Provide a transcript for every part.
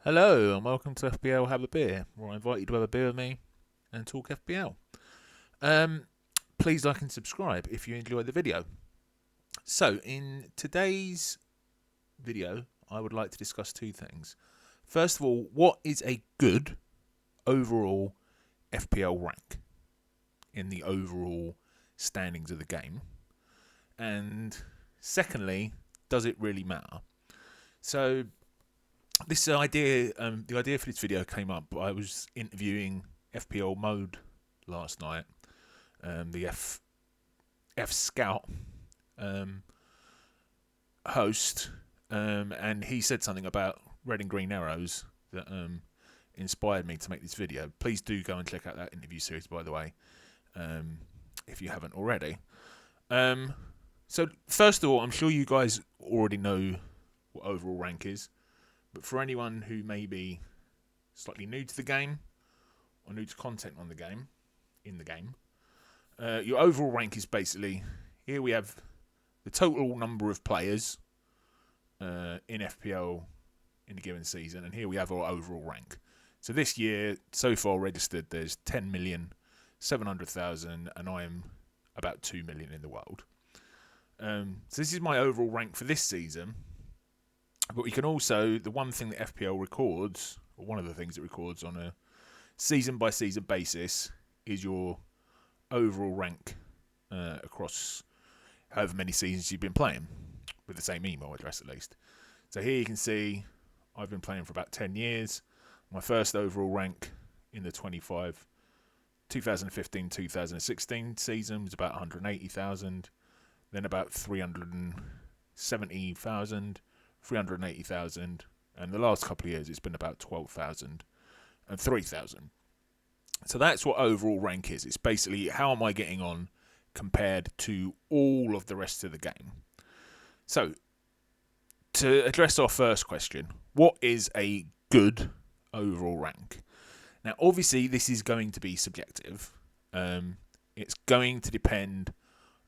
Hello and welcome to FPL Have a Beer, where I invite you to have a beer with me and talk FPL. Um, Please like and subscribe if you enjoy the video. So, in today's video, I would like to discuss two things. First of all, what is a good overall FPL rank in the overall standings of the game? And secondly, does it really matter? So, the idea for this video came up. I was interviewing FPL Mode last night, the F Scout host, and he said something about red and green arrows that inspired me to make this video. Please do go and check out that interview series, by the way, if you haven't already. So first of all, I'm sure you guys already know what overall rank is. But for anyone who may be slightly new to the game or new to content on the game, your overall rank is basically, here we have the total number of players in FPL in a given season, and here we have our overall rank. So this year, so far registered, there's 10,700,000, and I am about 2 million in the world. So this is my overall rank for this season. But we can also, the one thing that FPL records, or one of the things it records on a season-by-season basis, is your overall rank across however many seasons you've been playing, with the same email address at least. So here you can see I've been playing for about 10 years. My first overall rank in the 2015-2016 season was about 180,000, then about 370,000, 380,000, and the last couple of years it's been about 12,000 and 3,000. So that's what overall rank is. It's basically how am I getting on compared to all of the rest of the game. So to address our first question, what is a good overall rank? Now obviously this is going to be subjective. It's going to depend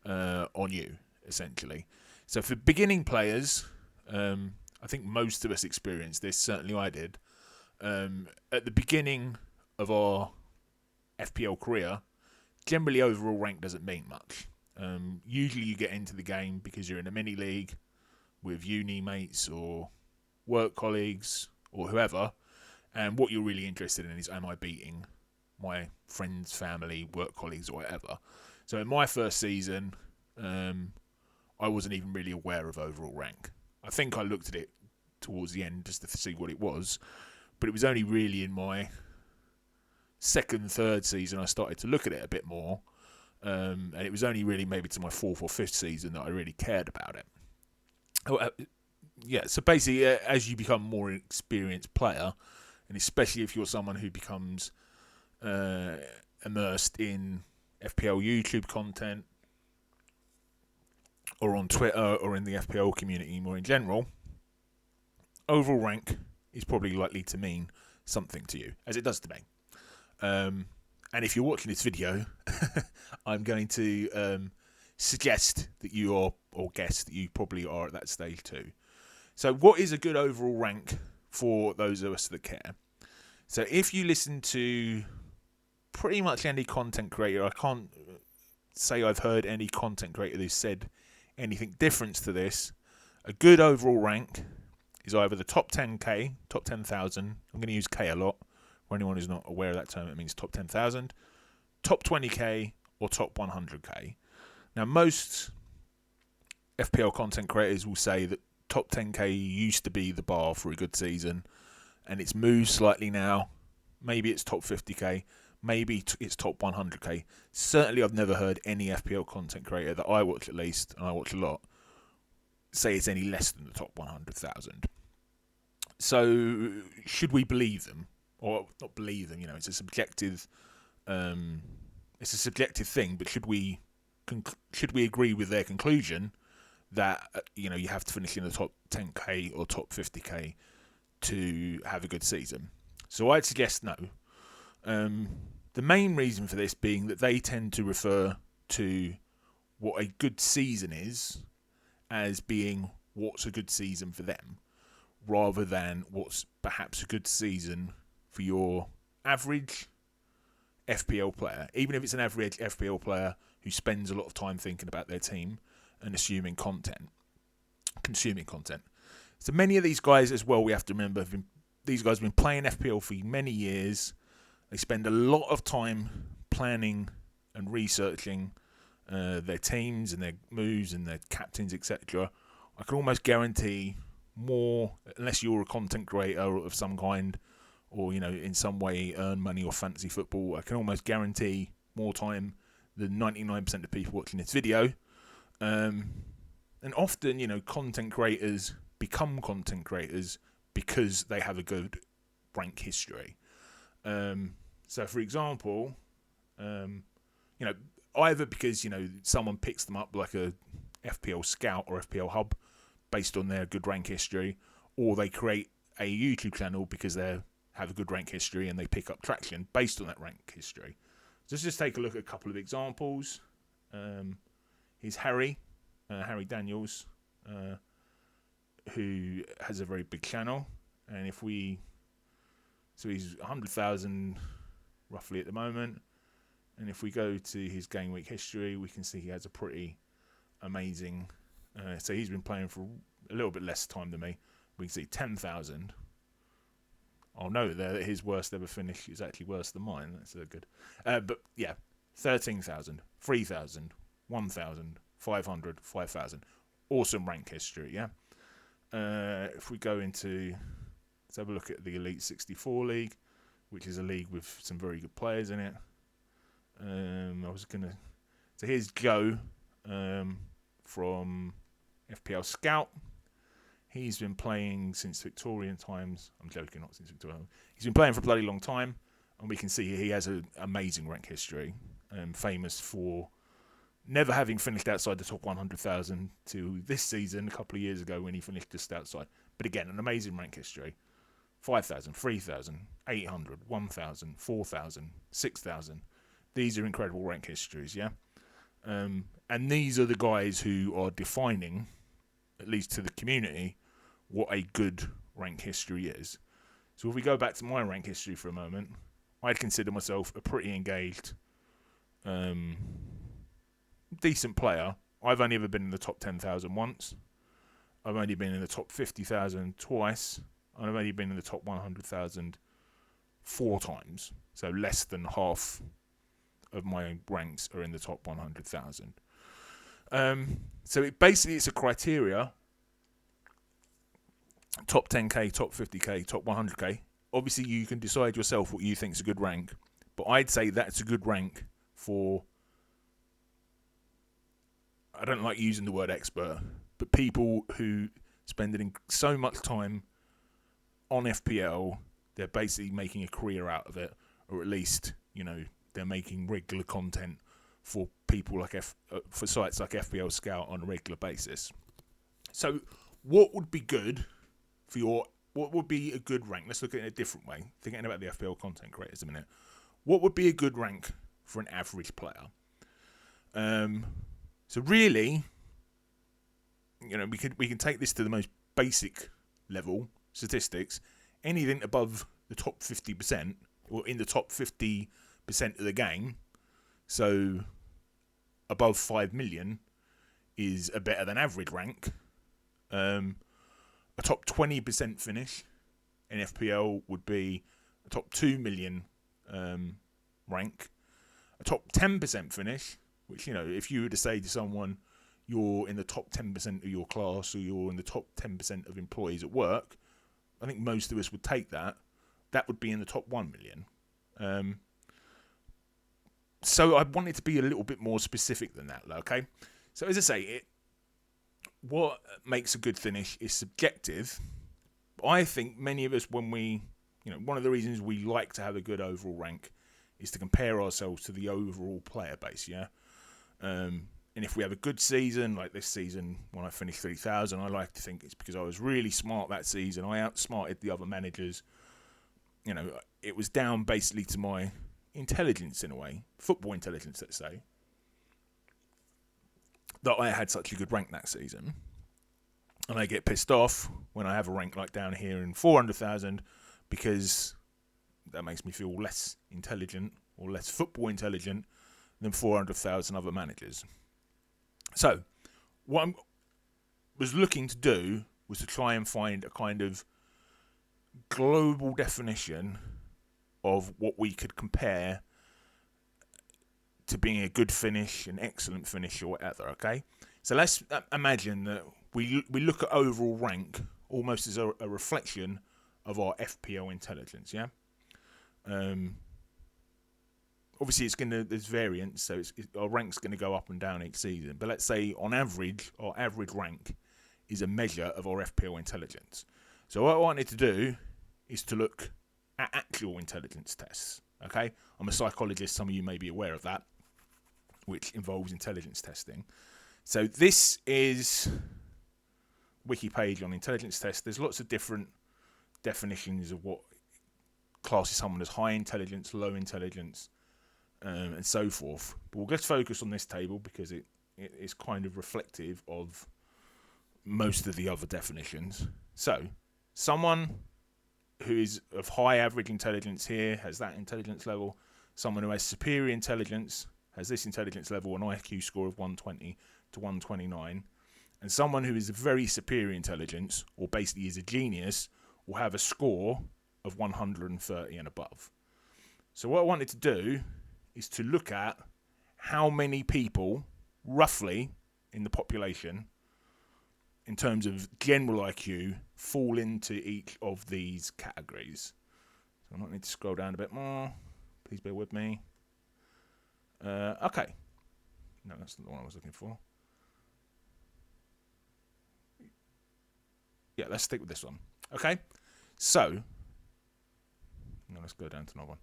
on you, essentially. So for beginning players, I think most of us experienced this, certainly I did. At the beginning of our FPL career, generally overall rank doesn't mean much. Usually you get into the game because you're in a mini league with uni mates or work colleagues or whoever, and what you're really interested in is, am I beating my friends, family, work colleagues or whatever. So in my first season, I wasn't even really aware of overall rank. I think I looked at it towards the end just to see what it was, but it was only really in my second, third season I started to look at it a bit more, and it was only really maybe to my fourth or fifth season that I really cared about it. So basically, as you become a more experienced player, and especially if you're someone who becomes immersed in FPL YouTube content, or on Twitter, or in the FPL community more in general, overall rank is probably likely to mean something to you, as it does to me. And if you're watching this video, I'm going to suggest that you are, or guess that you probably are at that stage too. So what is a good overall rank for those of us that care? So if you listen to pretty much any content creator, I can't say I've heard any content creator who said anything different to this. A good overall rank is either the top 10k, top 10,000. I'm going to use K a lot. For anyone who's not aware of that term, it means top 10,000, top 20k, or top 100k. Now, most FPL content creators will say that top 10k used to be the bar for a good season, and it's moved slightly now. Maybe it's top 50k, maybe it's top 100k. Certainly, I've never heard any FPL content creator that I watch, at least, and I watch a lot, say it's any less than the top 100,000. So, should we believe them? Or not believe them, it's a subjective thing, but should we agree with their conclusion that you have to finish in the top 10k or top 50k to have a good season? So I'd suggest no. The main reason for this being that they tend to refer to what a good season is as being what's a good season for them, rather than what's perhaps a good season for your average FPL player, even if it's an average FPL player who spends a lot of time thinking about their team and consuming content. So many of these guys as well, we have to remember, these guys have been playing FPL for many years. They spend a lot of time planning and researching their teams and their moves and their captains, etc. I can almost guarantee more, unless you're a content creator of some kind, or in some way earn money or fantasy football, I can almost guarantee more time than 99% of people watching this video. And often, content creators become content creators because they have a good rank history. So, for example, either because someone picks them up like a FPL Scout or FPL Hub based on their good rank history, or they create a YouTube channel because they have a good rank history and they pick up traction based on that rank history. So let's just take a look at a couple of examples. Here's Harry Daniels, who has a very big channel, and so he's 100,000 roughly at the moment, and if we go to his game week history, we can see he has a pretty amazing. So he's been playing for a little bit less time than me. We can see 10,000. I'll note there that his worst ever finish is actually worse than mine. That's good. But yeah, 13,000, 3,000, 1,000, 500, 5,000. Awesome rank history, yeah? If we go into, let's have a look at the Elite 64 League, which is a league with some very good players in it. So here's Joe from FPL Scout. He's been playing since Victorian times. I'm joking, not since Victorian. He's been playing for a bloody long time, and we can see he has an amazing rank history. Famous for never having finished outside the top 100,000 to this season, a couple of years ago when he finished just outside. But again, an amazing rank history. 5,000, 3,000, 800, 1,000, 4,000, 6,000. These are incredible rank histories, yeah? And these are the guys who are defining, at least to the community, what a good rank history is. So if we go back to my rank history for a moment, I'd consider myself a pretty engaged, decent player. I've only ever been in the top 10,000 once. I've only been in the top 50,000 twice. And I've only been in the top 100,000 4 times. So less than half of my ranks are in the top 100,000. So it's a criteria. Top 10k, top 50k, top 100k. Obviously, you can decide yourself what you think is a good rank. But I'd say that's a good rank for, I don't like using the word expert, but people who spend so much time on FPL, they're basically making a career out of it, or at least, they're making regular content for people like for sites like FPL Scout on a regular basis. So, what would be good for what would be a good rank? Let's look at it in a different way. Thinking about the FPL content creators a minute. What would be a good rank for an average player? So really, we can take this to the most basic level, statistics. Anything above the top 50%, or in the top 50% of the game, so above 5 million, is a better than average rank. A top 20% finish in FPL would be a top 2 million rank. A top 10% finish, which, if you were to say to someone, you're in the top 10% of your class, or you're in the top 10% of employees at work, I think most of us would take that. That would be in the top 1 million. So I wanted to be a little bit more specific than that, okay? So as I say, what makes a good finish is subjective. But I think many of us, when one of the reasons we like to have a good overall rank is to compare ourselves to the overall player base, yeah? And if we have a good season, like this season, when I finished 3,000, I like to think it's because I was really smart that season. I outsmarted the other managers. It was down basically to my intelligence in a way, football intelligence, let's say, that I had such a good rank that season. And I get pissed off when I have a rank like down here in 400,000 because that makes me feel less intelligent or less football intelligent than 400,000 other managers. So what I was looking to do was to try and find a kind of global definition of what we could compare to being a good finish, an excellent finish, or whatever, okay? So let's imagine that we look at overall rank almost as a reflection of our FPL intelligence, yeah? Obviously, there's variance, so our rank's going to go up and down each season. But let's say, on average, our average rank is a measure of our FPL intelligence. So what I wanted to do is to look at actual intelligence tests, okay? I'm a psychologist, some of you may be aware of that, which involves intelligence testing. So this is wiki page on intelligence tests. There's lots of different definitions of what classes someone as high intelligence, low intelligence, and so forth. But we'll just focus on this table because it is kind of reflective of most of the other definitions. So someone who is of high average intelligence here has that intelligence level. Someone who has superior intelligence has this intelligence level, an IQ score of 120 to 129. And someone who is a very superior intelligence, or basically is a genius, will have a score of 130 and above. So what I wanted to do is to look at how many people, roughly, in the population, in terms of general IQ, fall into each of these categories. So I might need to scroll down a bit more. Please bear with me. Okay. No, that's not the one I was looking for. Yeah, let's stick with this one. Okay. So, let's go down to another one.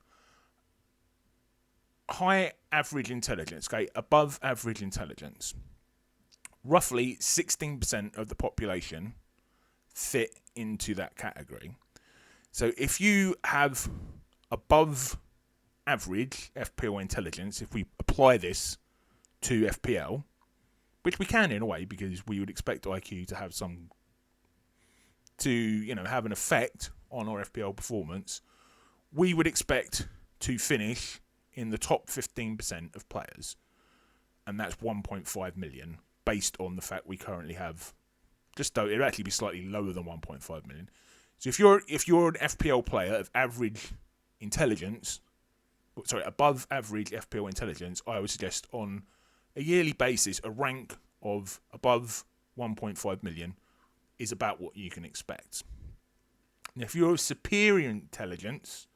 High average intelligence, okay, above average intelligence. Roughly 16% of the population fit into that category. So if you have above average FPL intelligence, if we apply this to FPL, which we can in a way because we would expect IQ to have have an effect on our FPL performance, we would expect to finish in the top 15% of players. And that's 1.5 million based on the fact we currently have it'd actually be slightly lower than 1.5 million. So if you're an FPL player of average intelligence, above average FPL intelligence, I would suggest on a yearly basis a rank of above 1.5 million is about what you can expect. Now, if you're of superior intelligence,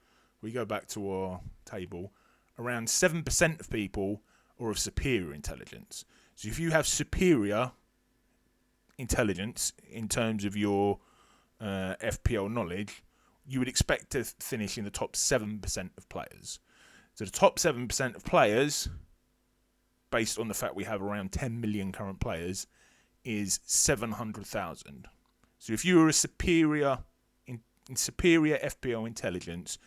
we go back to our table, around 7% of people are of superior intelligence. So if you have superior intelligence in terms of your FPL knowledge, you would expect to finish in the top 7% of players. So the top 7% of players, based on the fact we have around 10 million current players, is 700,000. So if you are a superior in superior FPL intelligence,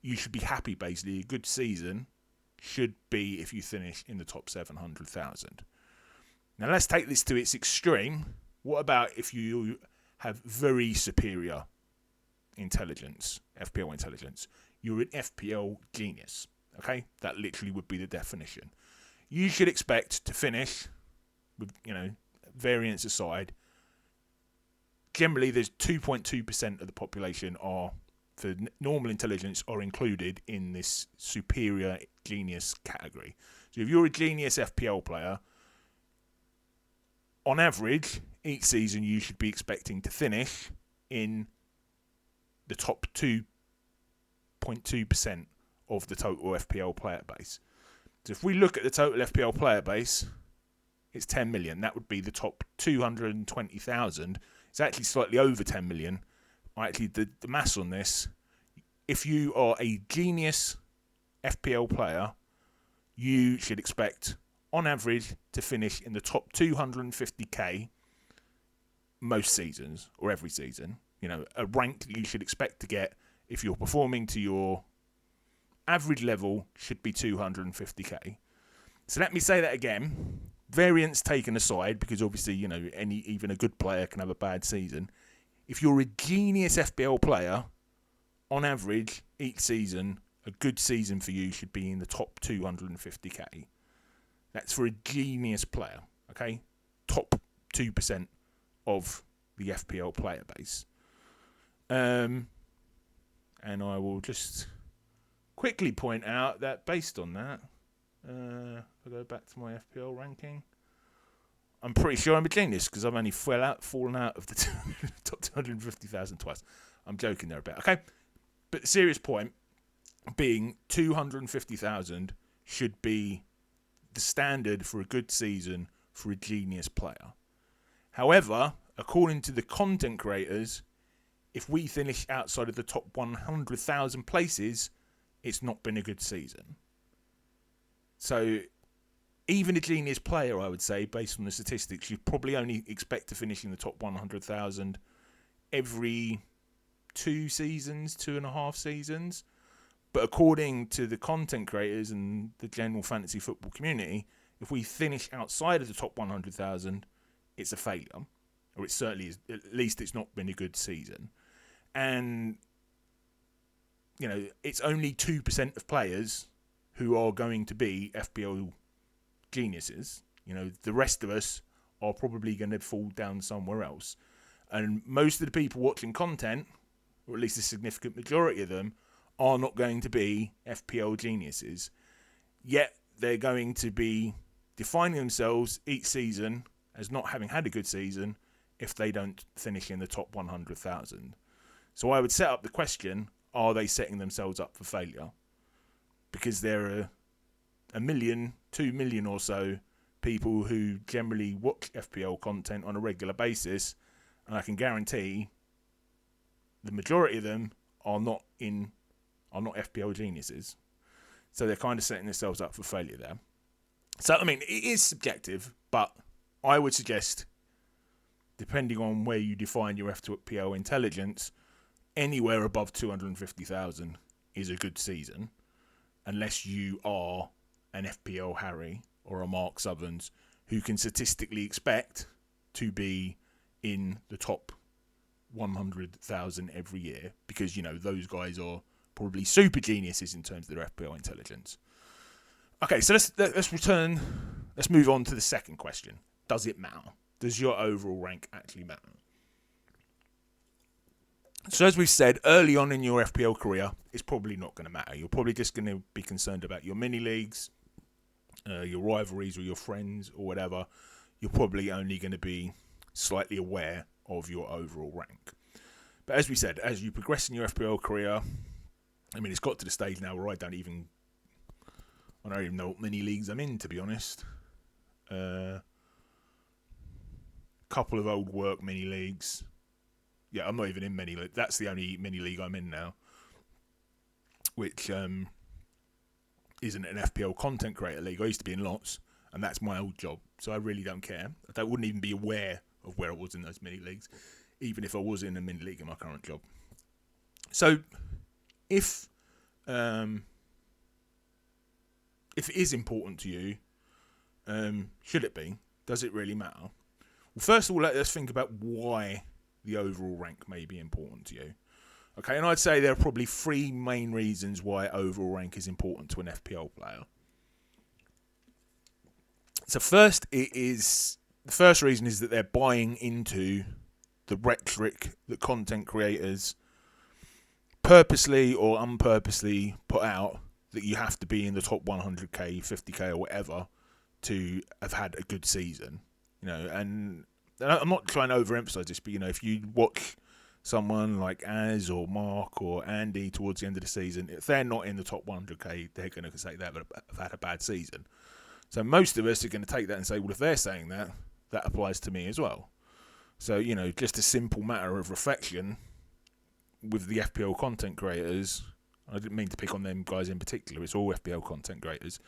you should be happy. Basically, a good season should be if you finish in the top 700,000. Now let's take this to its extreme. What about if you have very superior intelligence, FPL intelligence? You're an FPL genius. Okay, that literally would be the definition. You should expect to finish with, variance aside. Generally, there's 2.2% of the population for normal intelligence are included in this superior genius category. So if you're a genius FPL player, on average, each season you should be expecting to finish in the top 2.2% of the total FPL player base. So if we look at the total FPL player base, it's 10 million. That would be the top 220,000. It's actually slightly over 10 million. Actually, the maths on this, if you are a genius FPL player, you should expect, on average, to finish in the top 250k most seasons, or every season. A rank that you should expect to get if you're performing to your average level should be 250k. So let me say that again. variance taken aside, because obviously, even a good player can have a bad season. If you're a genius FPL player, on average, each season, a good season for you should be in the top 250k. That's for a genius player, okay? Top 2% of the FPL player base. And I will just quickly point out that based on that, if I go back to my FPL ranking, I'm pretty sure I'm a genius because I've only fallen out of the top 250,000 twice. I'm joking there a bit, okay? But the serious point being 250,000 should be the standard for a good season for a genius player. However, according to the content creators, if we finish outside of the top 100,000 places, it's not been a good season. So even a genius player, I would say, based on the statistics, you probably only expect to finish in the top 100,000 every 2.5 seasons. But according to the content creators and the general fantasy football community, if we finish outside of the top 100,000, it's a failure. Or it certainly is. At least it's not been a good season. And, it's only 2% of players who are going to be FPL geniuses. The rest of us are probably going to fall down somewhere else. And most of the people watching content, or at least a significant majority of them, are not going to be FPL geniuses. Yet they're going to be defining themselves each season as not having had a good season if they don't finish in the top 100,000. So I would set up the question, are they setting themselves up for failure? Because there are 1 million, 2 million or so people who generally watch FPL content on a regular basis, and I can guarantee the majority of them are not FPL geniuses. So they're kind of setting themselves up for failure there. So, it is subjective, but I would suggest, depending on where you define your FPL intelligence, anywhere above 250,000 is a good season, unless you are an FPL Harry or a Mark Southerns who can statistically expect to be in the top 100,000 every year, because those guys are probably super geniuses in terms of their FPL intelligence. Okay, so let's move on to the second question. Does it matter? Does your overall rank actually matter? So as we've said, early on in your FPL career, it's probably not going to matter. You're probably just going to be concerned about your mini leagues, your rivalries or your friends or whatever. You're probably only going to be slightly aware of your overall rank. But as we said, as you progress in your FPL career, it's got to the stage now where I don't even know what mini leagues I'm in, to be honest. Couple of old work mini leagues. Yeah, I'm not even in mini league. That's the only mini league I'm in now, which isn't an FPL content creator league. I used to be in lots, and that's my old job, so I really don't care. I wouldn't even be aware of where I was in those mini leagues, even if I was in a mini league in my current job. So, if it is important to you, should it be? Does it really matter? Well, first of all, let's think about why the overall rank may be important to you. Okay, and I'd say there are probably 3 main reasons why overall rank is important to an FPL player. So the first reason is that they're buying into the rhetoric that content creators purposely or unpurposely put out, that you have to be in the top 100k, 50k or whatever to have had a good season. And I'm not trying to overemphasize this, but if you watch someone like Az or Mark or Andy towards the end of the season, if they're not in the top 100k, they're going to say they've had a bad season. So most of us are going to take that and say, well, if they're saying that, that applies to me as well. So, just a simple matter of reflection with the FPL content creators, I didn't mean to pick on them guys in particular, it's all FPL content creators,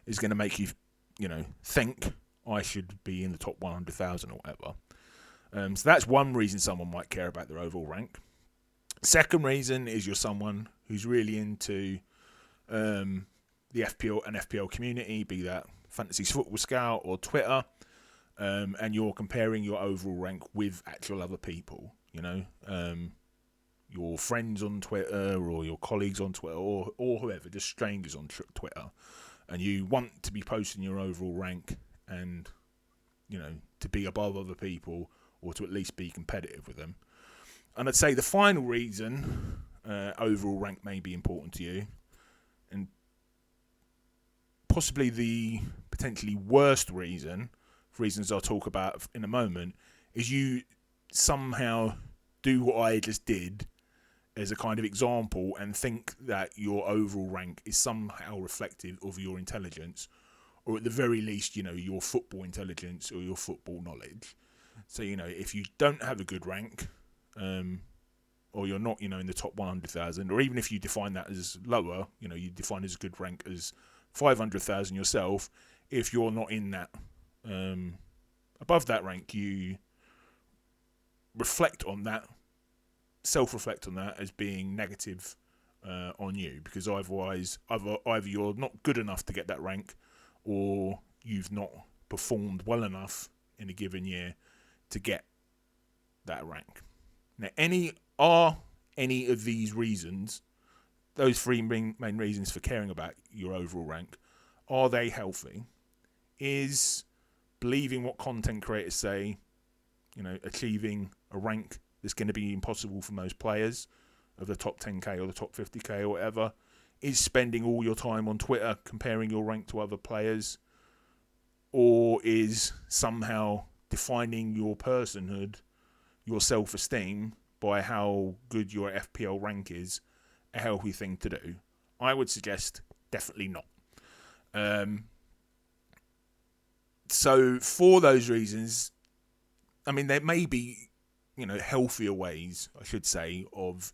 is going to make you, think I should be in the top 100,000 or whatever. So that's one reason someone might care about their overall rank. Second reason is you're someone who's really into the FPL and FPL community, be that Fantasy Football Scout or Twitter, and you're comparing your overall rank with actual other people, your friends on Twitter or your colleagues on Twitter or whoever, just strangers on Twitter, and you want to be posting your overall rank and, to be above other people or to at least be competitive with them. And I'd say the final reason overall rank may be important to you, and possibly the potentially worst reason, for reasons I'll talk about in a moment, is you somehow do what I just did as a kind of example and think that your overall rank is somehow reflective of your intelligence, or at the very least, your football intelligence or your football knowledge. So, if you don't have a good rank, or you're not, in the top 100,000, or even if you define that as lower, you define as a good rank as 500,000 yourself, if you're not in that, above that rank, you reflect on that, self-reflect on that as being negative on you, because otherwise, either you're not good enough to get that rank, or you've not performed well enough in a given year to get that rank. Now, any of these reasons, those three main reasons for caring about your overall rank, are they healthy? Is believing what content creators say, achieving a rank that's going to be impossible for most players of the top 10k or the top 50k or whatever, is spending all your time on Twitter comparing your rank to other players, or is somehow defining your personhood, your self-esteem, by how good your FPL rank is, a healthy thing to do? I would suggest definitely not. So for those reasons, there may be, healthier ways, I should say, of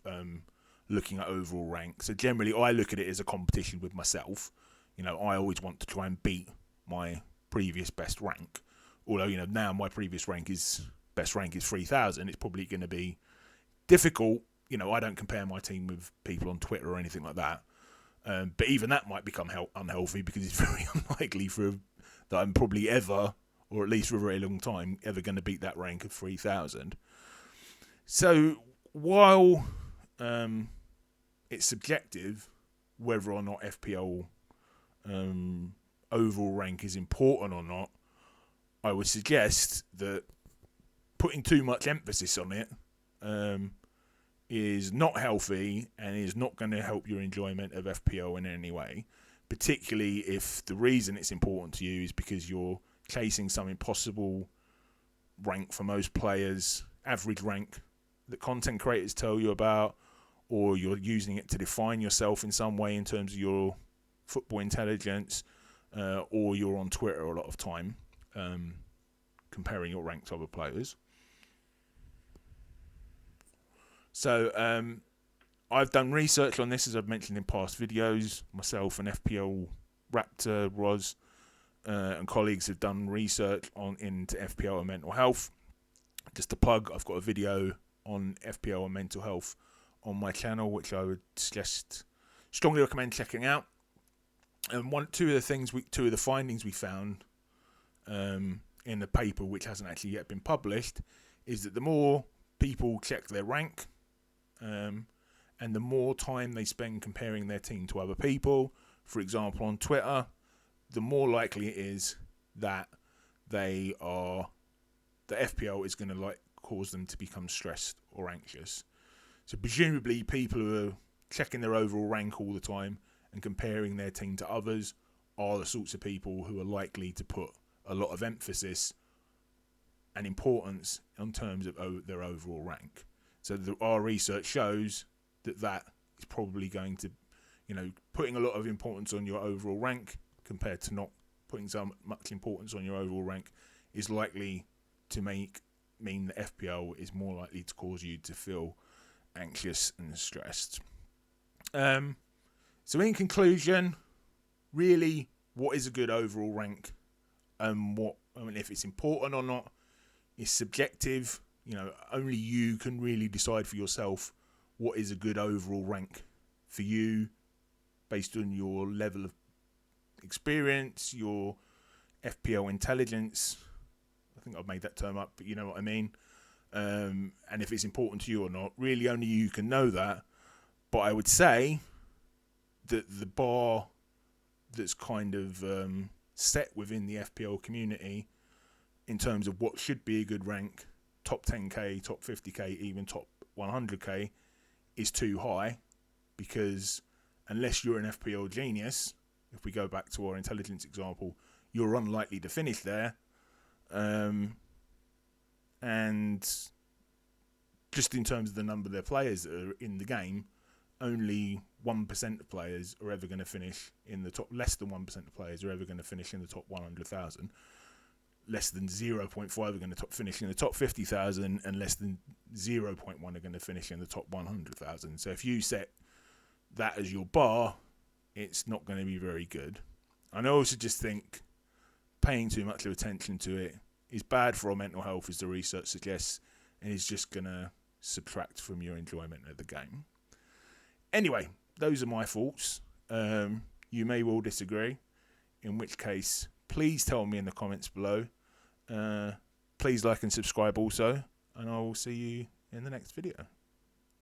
looking at overall rank. So generally, I look at it as a competition with myself. I always want to try and beat my previous best rank. Although, now my previous best rank is 3,000, it's probably going to be difficult. I don't compare my team with people on Twitter or anything like that. But even that might become unhealthy, because it's very unlikely that I'm probably ever, or at least for a very long time, ever going to beat that rank of 3,000. So while it's subjective whether or not FPL overall rank is important or not, I would suggest that putting too much emphasis on it is not healthy and is not going to help your enjoyment of FPL in any way, particularly if the reason it's important to you is because you're chasing some impossible rank for most players, average rank that content creators tell you about, or you're using it to define yourself in some way in terms of your football intelligence, or you're on Twitter a lot of time comparing your rank to other players. So I've done research on this, as I've mentioned in past videos. Myself and FPL Raptor, Roz, and colleagues have done research into FPL and mental health. Just to plug, I've got a video on FPL and mental health on my channel, which I would strongly recommend checking out. And two of the findings we found in the paper, which hasn't actually yet been published, is that the more people check their rank, and the more time they spend comparing their team to other people, for example on Twitter, the more likely it is that the FPL is going to cause them to become stressed or anxious. So presumably people who are checking their overall rank all the time and comparing their team to others are the sorts of people who are likely to put a lot of emphasis and importance in terms of their overall rank. So our research shows that is probably going to, putting a lot of importance on your overall rank compared to not putting so much importance on your overall rank is likely to mean that FPL is more likely to cause you to feel anxious and stressed. So in conclusion, really, what is a good overall rank, and if it's important or not is subjective. Only you can really decide for yourself what is a good overall rank for you, based on your level of experience, your FPL intelligence. I think I've made that term up, but you know what I mean. And if it's important to you or not, really only you can know that. But I would say that the bar that's kind of set within the FPL community in terms of what should be a good rank, top 10k, top 50k, even top 100k, is too high, because unless you're an FPL genius, if we go back to our intelligence example, you're unlikely to finish there. And just in terms of the number of their players that are in the game, only 1% of players are ever going to finish in the top, less than 1% of players are ever going to finish in the top 100,000. Less than 0.5 are going to finish in the top 50,000, and less than 0.1 are going to finish in the top 100,000. So if you set that as your bar, it's not going to be very good. And I also just think paying too much of attention to it is bad for our mental health, as the research suggests, and is just going to subtract from your enjoyment of the game. Anyway, those are my thoughts. You may well disagree, in which case, please tell me in the comments below. Please like and subscribe also, and I will see you in the next video.